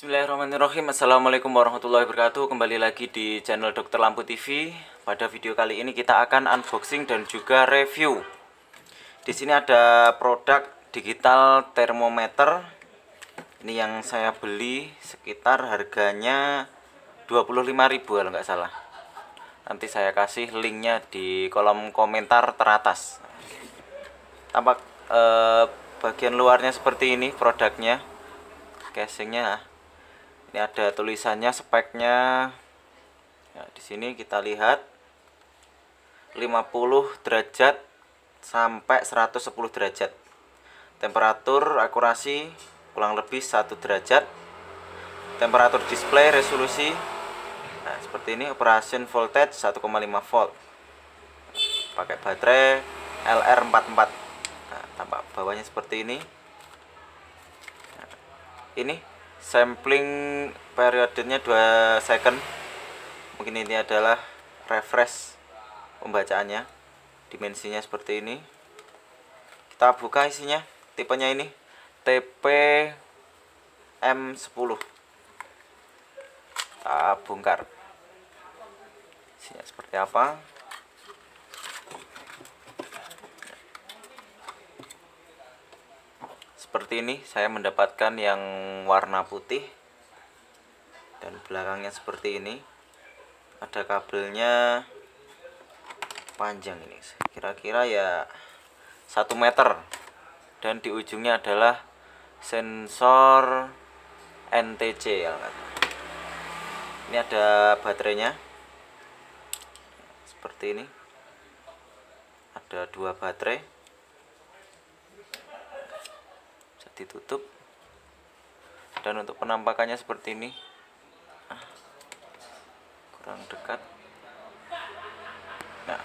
Bismillahirrahmanirrahim. Assalamualaikum warahmatullahi wabarakatuh. Kembali lagi di channel Dr. Lampu TV. Pada video kali ini kita akan unboxing dan juga review. Di sini ada produk digital thermometer. Ini yang saya beli sekitar harganya 25.000 kalau nggak salah. Nanti saya kasih linknya di kolom komentar teratas. Tampak bagian luarnya seperti ini produknya. Casingnya. Ini ada tulisannya, speknya. Nah, di sini kita lihat 50 derajat sampai 110 derajat. Temperatur akurasi kurang lebih 1 derajat. Temperatur display resolusi. Nah, seperti ini. Operation voltage 1,5 volt. Pakai baterai LR44. Nah, tampak bawahnya seperti ini. Nah, ini sampling periodenya 2 second. Mungkin ini adalah refresh pembacaannya. Dimensinya seperti ini. Kita buka isinya. Tipenya ini TP-M10. Kita bongkar. Isinya seperti apa? Seperti ini, saya mendapatkan yang warna putih dan belakangnya seperti ini. Ada kabelnya panjang ini, kira-kira ya 1 meter, dan di ujungnya adalah sensor NTC. Ini ada baterainya seperti ini, ada 2 baterai. Ditutup, dan untuk penampakannya seperti ini. Kurang dekat. Nah,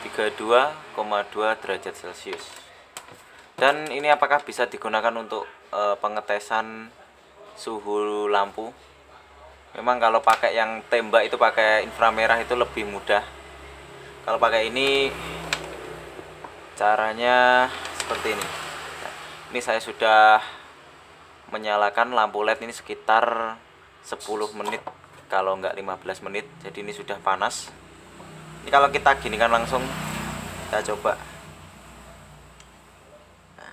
32,2 derajat Celcius. Dan ini apakah bisa digunakan untuk pengetesan suhu lampu? Memang kalau pakai yang tembak itu pakai inframerah itu lebih mudah. Kalau pakai ini caranya seperti ini. Ini saya sudah menyalakan lampu LED ini sekitar 10 menit, kalau enggak 15 menit. Jadi ini sudah panas. Ini kalau kita ginikan langsung, kita coba. Nah,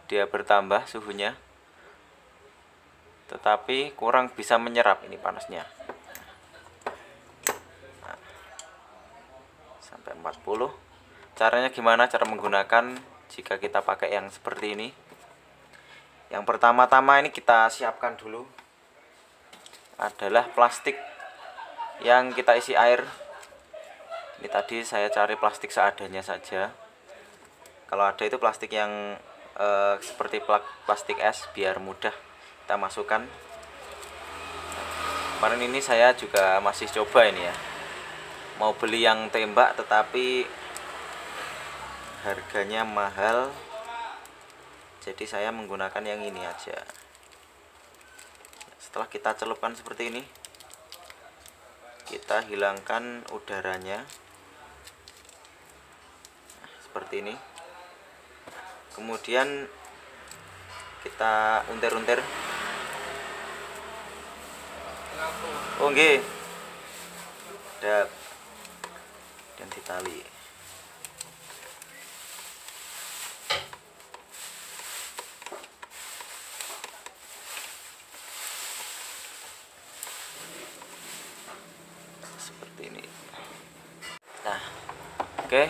dia bertambah suhunya, tetapi kurang bisa menyerap ini panasnya. Nah, sampai 40. Caranya gimana? Cara menggunakan jika kita pakai yang seperti ini. Yang pertama-tama ini kita siapkan dulu adalah plastik yang kita isi air. Ini tadi saya cari plastik seadanya saja. Kalau ada itu plastik yang seperti plastik es, biar mudah kita masukkan. Kemarin ini saya juga masih coba ini ya, mau beli yang tembak tetapi harganya mahal, jadi saya menggunakan yang ini aja. Setelah kita celupkan seperti ini, kita hilangkan udaranya. Nah, seperti ini. Kemudian kita untir-untir. Oh nggih. Dan ditali. Nah, oke.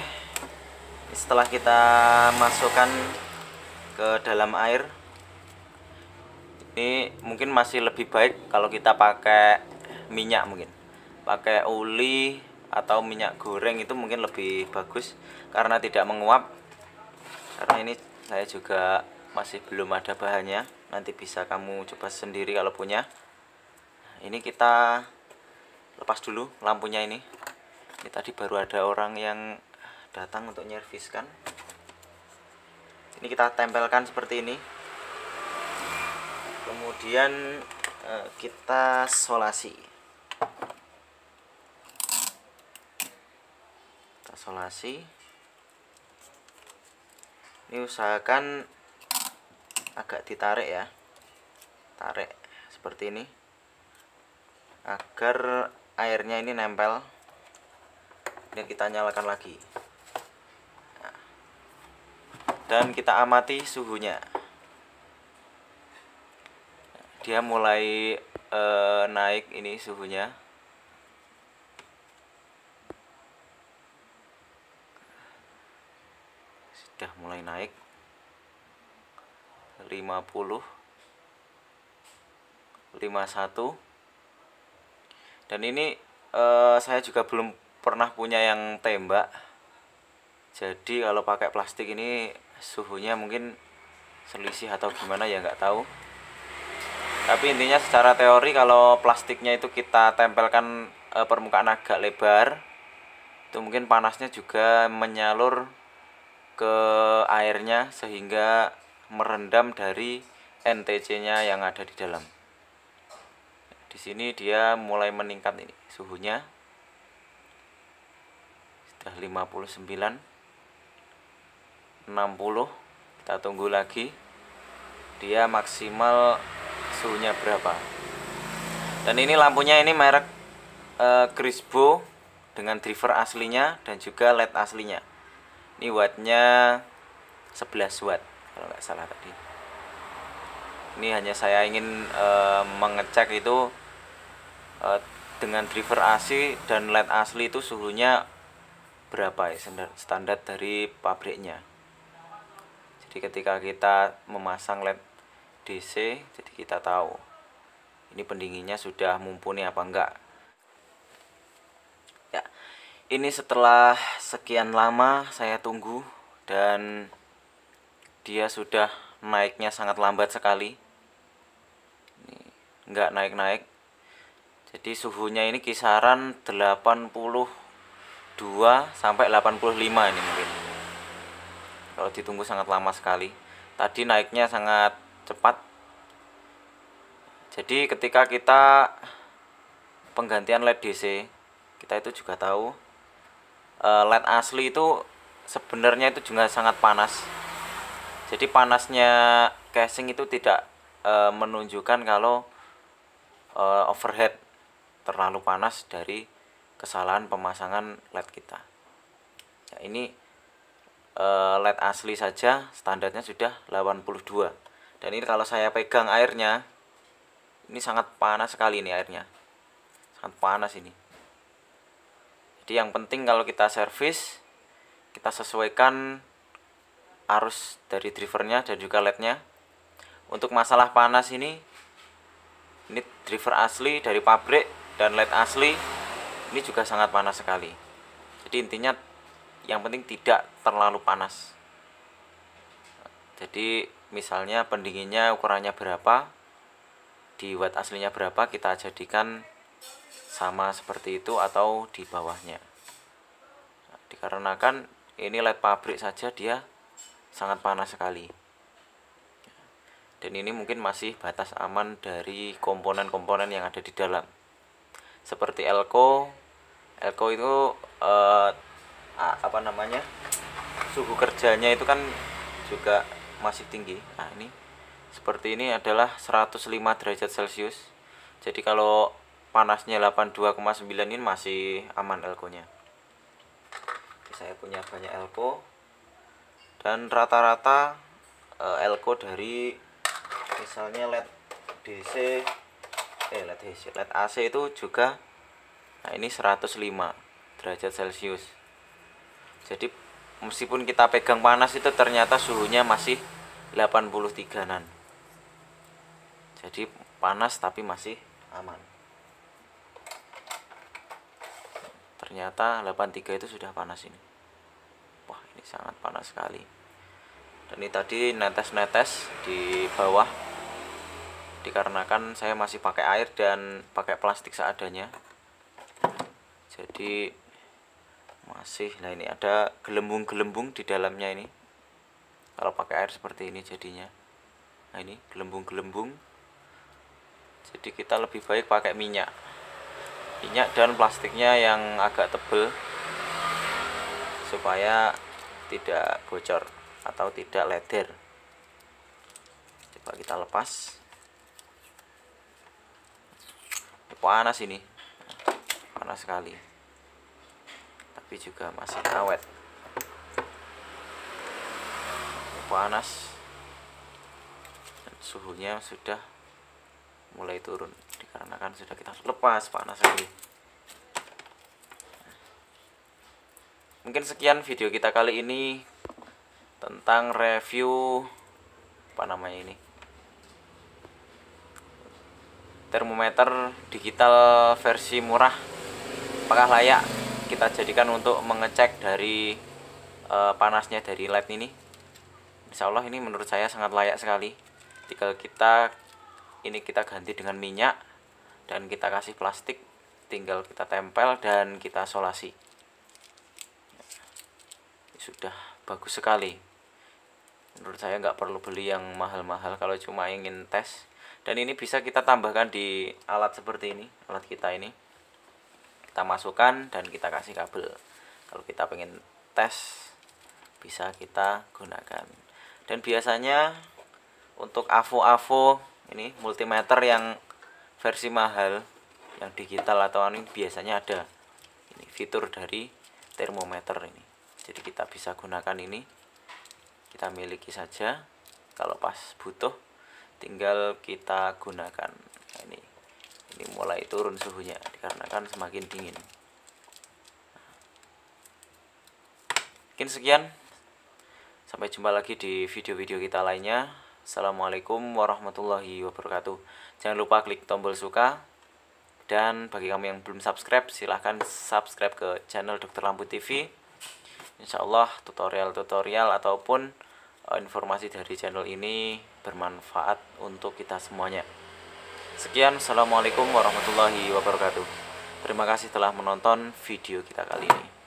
Setelah kita masukkan ke dalam air, ini mungkin masih lebih baik kalau kita pakai minyak, mungkin pakai oli atau minyak goreng, itu mungkin lebih bagus karena tidak menguap. Karena ini saya juga masih belum ada bahannya, nanti bisa kamu coba sendiri kalau punya. Ini kita lepas dulu lampunya ini. Ini tadi baru ada orang yang datang untuk nyerviskan. Ini kita tempelkan seperti ini. Kemudian kita solasi. Kita solasi. Ini usahakan agak ditarik ya, tarik seperti ini agar airnya ini nempel. Ini kita nyalakan lagi dan kita amati suhunya. Dia mulai naik ini suhunya. Sudah mulai naik 50, 51. Dan ini saya juga belum pernah punya yang tembak. Jadi kalau pakai plastik ini suhunya mungkin selisih atau gimana ya, nggak tahu. Tapi intinya secara teori kalau plastiknya itu kita tempelkan permukaan agak lebar, itu mungkin panasnya juga menyalur ke airnya sehingga merendam dari NTC-nya yang ada di dalam. Di sini dia mulai meningkat ini suhunya. Sudah 59, 60. Kita tunggu lagi dia maksimal suhunya berapa. Dan ini lampunya ini merek Crisbo dengan driver aslinya dan juga LED aslinya. Ini wattnya 11 watt kalau nggak salah tadi. Ini hanya saya ingin mengecek itu dengan driver AC dan LED asli itu suhunya berapa ya, standar dari pabriknya. Jadi ketika kita memasang LED DC, jadi kita tahu ini pendinginnya sudah mumpuni apa enggak. Ya, ini setelah sekian lama saya tunggu dan dia sudah naiknya sangat lambat sekali. Ini enggak naik-naik. Jadi suhunya ini kisaran 82 sampai 85 ini mungkin. Kalau ditunggu sangat lama sekali. Tadi naiknya sangat cepat. Jadi ketika kita penggantian LED DC, kita itu juga tahu LED asli itu sebenarnya itu juga sangat panas. Jadi panasnya casing itu tidak menunjukkan kalau overhead terlalu panas dari kesalahan pemasangan LED kita. Ya, ini LED asli saja standarnya sudah 82. Dan ini kalau saya pegang airnya, ini sangat panas sekali ini airnya. Sangat panas ini. Jadi yang penting kalau kita servis, kita sesuaikan arus dari drivernya dan juga LED-nya. Untuk masalah panas ini driver asli dari pabrik dan LED asli ini juga sangat panas sekali. Jadi intinya yang penting tidak terlalu panas. Jadi misalnya pendinginnya ukurannya berapa, di watt aslinya berapa, kita jadikan sama seperti itu atau di bawahnya. Nah, dikarenakan ini LED pabrik saja dia sangat panas sekali. Dan ini mungkin masih batas aman dari komponen-komponen yang ada di dalam. Seperti elko itu suhu kerjanya itu kan juga masih tinggi. Nah, ini seperti ini adalah 105 derajat Celcius. Jadi kalau panasnya 82,9 ini masih aman elkonya. Saya punya banyak elko dan rata-rata elko dari misalnya LED DC LED AC itu juga, nah ini 105 derajat Celcius. Jadi meskipun kita pegang panas itu ternyata suhunya masih 83-an. Jadi panas tapi masih aman. Ternyata 83 itu sudah panas ini. Wah, ini sangat panas sekali. Dan ini tadi netes-netes di bawah, dikarenakan saya masih pakai air dan pakai plastik seadanya. Jadi masih, nah ini ada gelembung-gelembung di dalamnya ini. Kalau pakai air seperti ini jadinya. Nah ini gelembung-gelembung. Jadi kita lebih baik pakai minyak dan plastiknya yang agak tebal supaya tidak bocor atau tidak leder. Coba kita lepas. Panas ini, panas sekali, tapi juga masih awet. Panas dan suhunya sudah mulai turun dikarenakan sudah kita lepas, panas sekali. Mungkin sekian video kita kali ini tentang review termometer digital versi murah. Apakah layak kita jadikan untuk mengecek dari panasnya dari LED ini? Insya Allah ini menurut saya sangat layak sekali. Tinggal kita ganti dengan minyak dan kita kasih plastik, tinggal kita tempel dan kita solasi. Sudah bagus sekali. Menurut saya nggak perlu beli yang mahal-mahal kalau cuma ingin tes. Dan ini bisa kita tambahkan di alat seperti ini, alat kita ini. Kita masukkan dan kita kasih kabel. Kalau kita pengen tes, bisa kita gunakan. Dan biasanya untuk AVO ini multimeter yang versi mahal, yang digital atau ini biasanya ada ini fitur dari termometer ini. Jadi kita bisa gunakan ini, kita miliki saja. Kalau pas butuh tinggal kita gunakan. Nah, ini mulai turun suhunya dikarenakan semakin dingin. Mungkin sekian, sampai jumpa lagi di video-video kita lainnya. Assalamualaikum warahmatullahi wabarakatuh. Jangan lupa klik tombol suka, dan bagi kamu yang belum subscribe, silahkan subscribe ke channel Dr. Lampu TV. Insya Allah tutorial-tutorial ataupun informasi dari channel ini bermanfaat untuk kita semuanya. Sekian, assalamualaikum warahmatullahi wabarakatuh. Terima kasih telah menonton video kita kali ini.